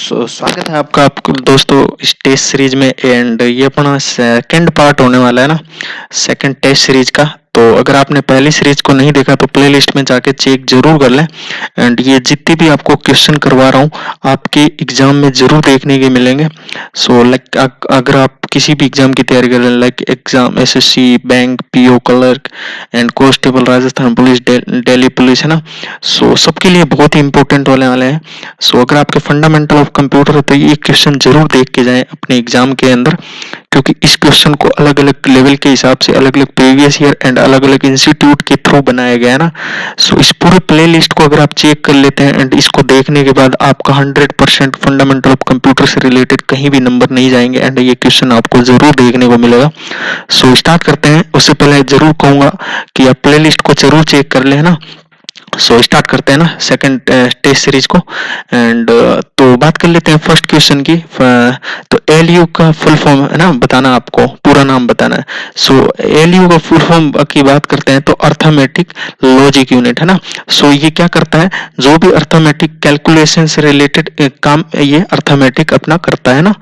स्वागत है आपका आपको दोस्तों इस टेस्ट सीरीज में। एंड ये अपना सेकंड पार्ट होने वाला है ना, सेकंड टेस्ट सीरीज का। तो अगर आपने पहली सीरीज को नहीं देखा तो प्लेलिस्ट में जाके चेक जरूर कर लें। एंड ये जितने भी आपको क्वेश्चन करवा रहा हूँ आपके एग्जाम में जरूर देखने के मिलेंगे। सो लाइक अगर आप किसी भी एग्जाम की तैयारी कर रहे हैं, like exam SSC, bank, PO clerk and constable, Rajasthan police, Delhi police, है ना। सो सबके लिए बहुत ही इंपॉर्टेंट होने वाले हैं। सो अगर आपके फंडामेंटल ऑफ कंप्यूटर है तो ये क्वेश्चन जरूर देख के जाएं अपने एग्जाम के अंदर, क्योंकि इस क्वेश्चन को अलग अलग लेवल के हिसाब से अलग अलग प्रीवियस ईयर एंड अलग अलग इंस्टीट्यूट के थ्रू बनाया गया है ना। सो इस पूरे प्ले लिस्ट को अगर आप चेक कर लेते हैं एंड इसको देखने के बाद आपका 100% फंडामेंटल ऑफ कंप्यूटर से रिलेटेड कहीं भी नंबर नहीं जाएंगे एंड ये क्वेश्चन आपको जरूर देखने को मिलेगा। सो स्टार्ट करते हैं। उससे पहले जरूर कहूंगा कि आप प्ले लिस्ट को जरूर चेक कर लें, है ना। सो स्टार्ट करते हैं ना सेकंड टेस्ट सीरीज को। एंड तो बात कर लेते हैं फर्स्ट क्वेश्चन की। तो एलयू का फुल फॉर्म है ना, बताना, आपको पूरा नाम बताना है। सो एलयू का फुल फॉर्म की बात करते हैं तो अर्थमेटिक लॉजिक यूनिट, है ना। सो ये क्या करता है, जो भी अर्थमेटिक कैलकुलेशन से रिलेटेड काम ये अर्थमेटिक अपना करता है ना,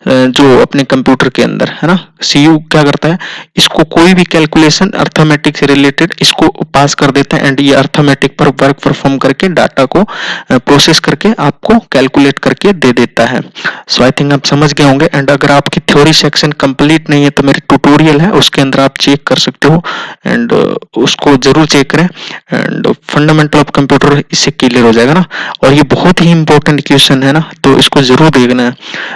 जो अपने कंप्यूटर के अंदर, है ना। सीयू क्या करता है, इसको कोई भी कैलकुलेशन अर्थमेटिक से रिलेटेड इसको पास कर देता है एंड ये अर्थमेटिक पर वर्क परफॉर्म करके डाटा को प्रोसेस करके आपको कैलकुलेट करके दे देता है। सो आई थिंक आप समझ गए होंगे। एंड अगर आपकी थ्योरी सेक्शन कंप्लीट नहीं है तो मेरे ट्यूटोरियल है उसके अंदर आप चेक कर सकते हो एंड उसको जरूर चेक करें। एंड फंडामेंटल ऑफ कंप्यूटर इससे क्लियर हो जाएगा ना। और ये बहुत ही इंपॉर्टेंट क्वेश्चन है ना, तो इसको जरूर देखना है।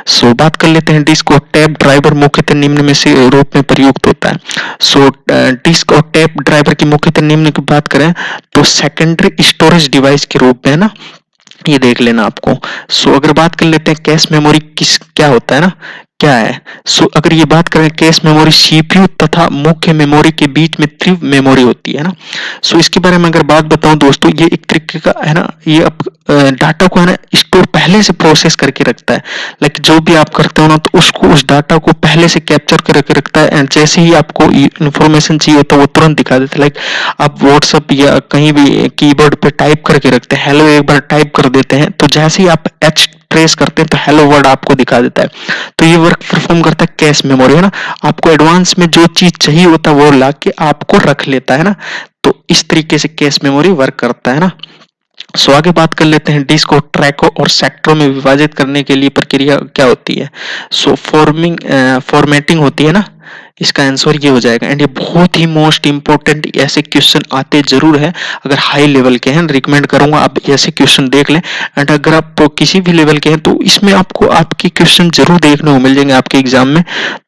सो बात कर लेते हैं डिस्क और टैप ड्राइवर मुख्यतः निम्न में से रूप में प्रयुक्त होता है। सो डिस्क और टैप ड्राइवर की मुख्यतः निम्न की बात करें तो सेकेंडरी स्टोरेज डिवाइस के रूप में, है ना, ये देख लेना आपको। सो अगर बात कर लेते हैं कैश मेमोरी किस क्या होता है ना, क्या है। सो अगर ये बात करें कैश मेमोरी सीपीयू तथा मुख्य मेमोरी के बीच में तीव्र मेमोरी होती है ना। सो इसके बारे में अगर बात बताऊं दोस्तों, ये एक तरीके का है ना, ये अब डाटा को है ना स्टोर पहले से प्रोसेस करके रखता है। लाइक जो भी आप करते हो ना तो उसको उस डाटा को पहले से कैप्चर करके रखता है एंड जैसे ही आपको इंफॉर्मेशन चाहिए होता है वो तुरंत दिखा देता है। लाइक आप व्हाट्सएप या कहीं भी कीबोर्ड पे टाइप करके रखते हैं, हेलो एक बार टाइप कर देते हैं तो जैसे ही आप एच ट्रेस करते हैं तो हेलो वर्ड आपको दिखा देता है। तो ये वर्क परफॉर्म करता है कैश मेमोरी, है ना। आपको एडवांस में जो चीज चाहिए होता है वो ला के आपको रख लेता है ना। तो इस तरीके से कैश मेमोरी वर्क करता है ना। सो आगे बात कर लेते हैं डिस्क को ट्रैकों और सेक्टरों में विभाजित करने के लिए प्रक्रिया क्या होती है। सो फॉर्मेटिंग होती है ना, इसका आंसर ये हो जाएगा। एंड ये बहुत ही मोस्ट इंपोर्टेंट ऐसे क्वेश्चन आते जरूर है, अगर हाई लेवल के हैं रिकमेंड करूंगा आप ऐसे क्वेश्चन देख लें। एंड अगर आप किसी भी लेवल के हैं तो इसमें आपको आपके क्वेश्चन जरूर देखने को मिल जाएंगे आपके एग्जाम में,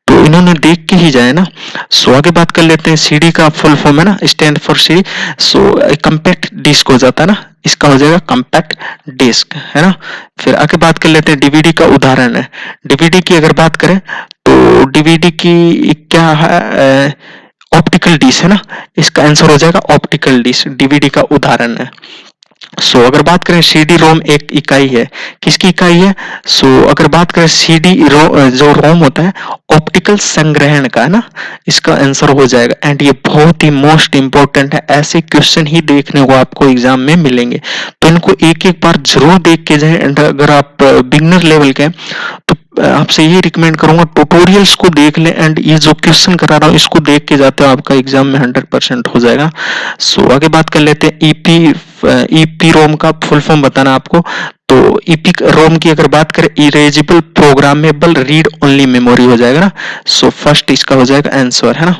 तो इन्होंने देख के ही जाए ना। सो आगे बात कर लेते हैं सीडी का फुल फॉर्म, है ना, stand for CD. So compact disc हो जाता है ना, इसका हो जाएगा कंपैक्ट डिस्क, है ना। फिर आगे बात कर लेते हैं डीवीडी का उदाहरण है। डीवीडी की अगर बात करें तो डीवीडी की क्या है, ऑप्टिकल डिस्क, है ना। इसका आंसर हो जाएगा ऑप्टिकल डिस्क, डीवीडी का उदाहरण है। सो अगर बात करें सीडी रोम एक इकाई है, किसकी इकाई है। सो अगर बात करें सीडी जो रोम होता है ऑप्टिकल संग्रहण का, है ना, इसका आंसर हो जाएगा। एंड ये बहुत ही मोस्ट इंपॉर्टेंट है, ऐसे क्वेश्चन ही देखने को आपको एग्जाम में मिलेंगे, तो इनको एक एक बार जरूर देख के जाए। एंड अगर आप बिगनर लेवल के हैं तो आपसे ये रिकमेंड करूंगा ट्यूटोरियल्स को देख लें एंड ये जो क्वेश्चन करा रहा हूँ इसको देख के जाते हो आपका एग्जाम में 100% हो जाएगा। सो आगे बात कर लेते हैं ईपी रोम का फुल फॉर्म बताना आपको। तो ईपी रोम की अगर बात करें erasable programmable read only memory हो जाएगा ना। सो फर्स्ट इसका हो जाएगा आंसर, है ना।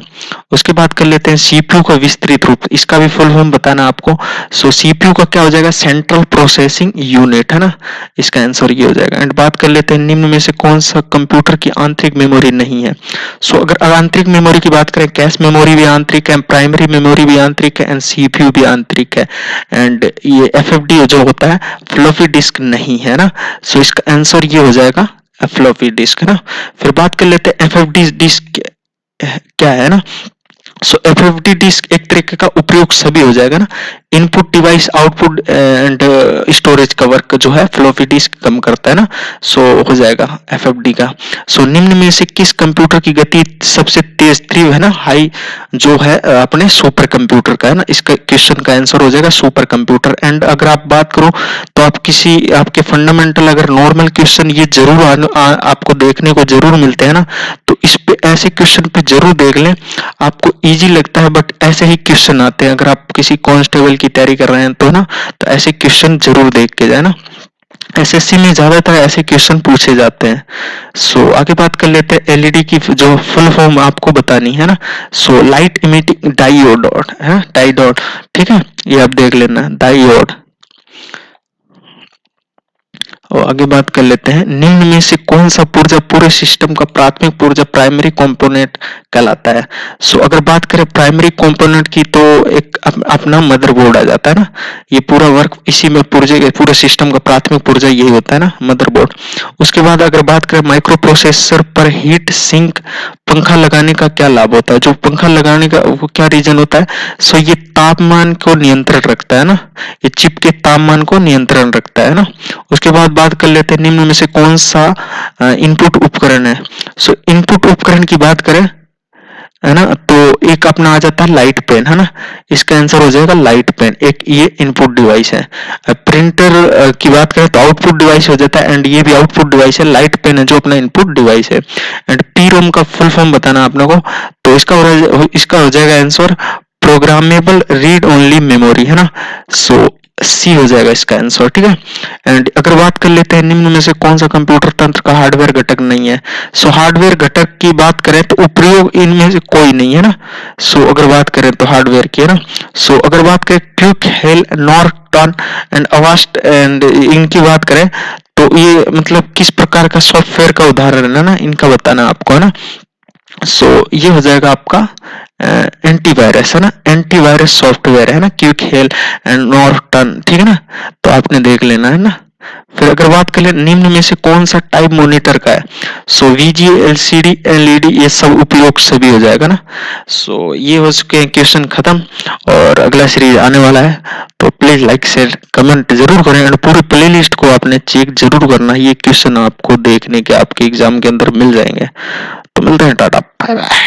उसके बाद कर लेते हैं सीपीयू का विस्तृत रूप, इसका भी फुल फॉर्म बताना आपको। सो सीपीयू का क्या हो जाएगा, सेंट्रल प्रोसेसिंग यूनिट, है ना, इसका आंसर ये हो जाएगा। एंड बात कर लेते हैं निम्न में से कौन सा कंप्यूटर की आंतरिक मेमोरी नहीं है। सो अगर आंतरिक मेमोरी की बात करें कैश मेमोरी भी आंतरिक है, प्राइमरी मेमोरी भी आंतरिक है एंड सीपीयू भी आंतरिक है। एंड ये एफएफडी जो होता है फ्लॉपी डिस्क नहीं है ना। सो इसका आंसर ये हो जाएगा फ्लॉपी डिस्क, है ना। फिर बात कर लेते हैं एफएफडी डिस्क क्या है ना। सो एफएफडी डिस्क एक तरीके का उपयोग सभी हो जाएगा ना। Input device output and storage का वर्क जो है फ्लॉपी डिस्क कम करता है ना, सो हो जाएगा एफएफडी का। सो निम्न में से किस कंप्यूटर की गति सबसे तेज थी है ना, हाई जो है अपने सुपर कंप्यूटर का है ना, इसका क्वेश्चन का आंसर हो जाएगा सुपर कंप्यूटर। एंड अगर आप बात करो तो आप किसी आपके फंडामेंटल अगर नॉर्मल क्वेश्चन ये जरूर आपको देखने को जरूर मिलते हैं ना, तो इस पे ऐसे क्वेश्चन पे जरूर देख लें, आपको इजी लगता है बट ऐसे ही क्वेश्चन आते हैं। अगर आप किसी कांस्टेबल की तैयारी कर रहे हैं तो ना, तो ऐसे क्वेश्चन जरूर देख के जाए ना, एसएससी में ज्यादातर ऐसे क्वेश्चन पूछे जाते हैं। सो आगे बात कर लेते हैं एलईडी की जो फुल फॉर्म आपको बतानी है ना, सो लाइट इमिटिंग डायोड है, डायोड, ठीक है, ये आप देख लेना डायोड। और आगे बात कर लेते हैं, निम्न में से कौन सा पुर्जा पूरे सिस्टम का प्राथमिक पुर्जा प्राइमरी कंपोनेंट कहलाता है। सो अगर बात करें प्राइमरी कंपोनेंट की तो एक अपना मदरबोर्ड आ जाता है ना, ये पूरा वर्क इसी में पुर्जे पूरे सिस्टम का प्राथमिक पुर्जा यही होता है ना, मदरबोर्ड। उसके बाद अगर बात करें माइक्रो प्रोसेसर पर हीट सिंक पंखा लगाने का क्या लाभ होता है, जो पंखा लगाने का वो क्या रीजन होता है, सो ये तापमान को नियंत्रण रखता है ना, ये चिप के तापमान को नियंत्रण रखता है ना। उसके बाद बात कर लेते हैं निम्न में से कौन सा इनपुट उपकरण है। सो इनपुट उपकरण की बात करें है ना, तो एक अपना आ जाता है लाइट पेन है ना, इसका आंसर हो जाएगा लाइट पेन, एक ये इनपुट डिवाइस है। प्रिंटर की बात करें तो आउटपुट डिवाइस हो जाता है, एंड ये भी आउटपुट डिवाइस है, लाइट पेन है जो अपना इनपुट डिवाइस है। एंड पी रोम का फुल फॉर्म बताना आपने को, तो इसका हो जाएगा answer programmable read only memory है ना, सो सी हो जाएगा इसका आंसर, ठीक है। एंड अगर बात कर लेते हैं निम्न में से कौन सा कंप्यूटर तंत्र का हार्डवेयर घटक नहीं है। सो हार्डवेयर घटक की बात करें तो उपयोग इनमें से कोई नहीं है ना, सो अगर बात करें तो हार्डवेयर की है ना। सो अगर बात करें quick hello Norton and Avast and इनकी बात करें तो ये मतलब किस प्रकार का सॉफ्टवेयर का उदाहरण है ना, इनका बताना आपको है ना। सो ये हो जाएगा आपका एंटीवायरस है ना, एंटीवायरस सॉफ्टवेयर है ना, क्विक हेल एंड नॉर्टन, ठीक है ना, तो आपने देख लेना है ना। फिर अगर बात करें निम्न में से कौन सा टाइप मॉनिटर का है, सो वीजीए एलसीडी एलईडी ये सब उपयोग सभी हो जाएगा ना। सो ये हो चुके हैं क्वेश्चन खत्म, और अगला सीरीज आने वाला है, तो प्लीज लाइक शेयर कमेंट जरूर करें, और पूरी प्लेलिस्ट को आपने चेक जरूर करना, ये क्वेश्चन आपको देखने के आपके एग्जाम के अंदर मिल जाएंगे। तो मिलते हैं, टाटा बाय बाय।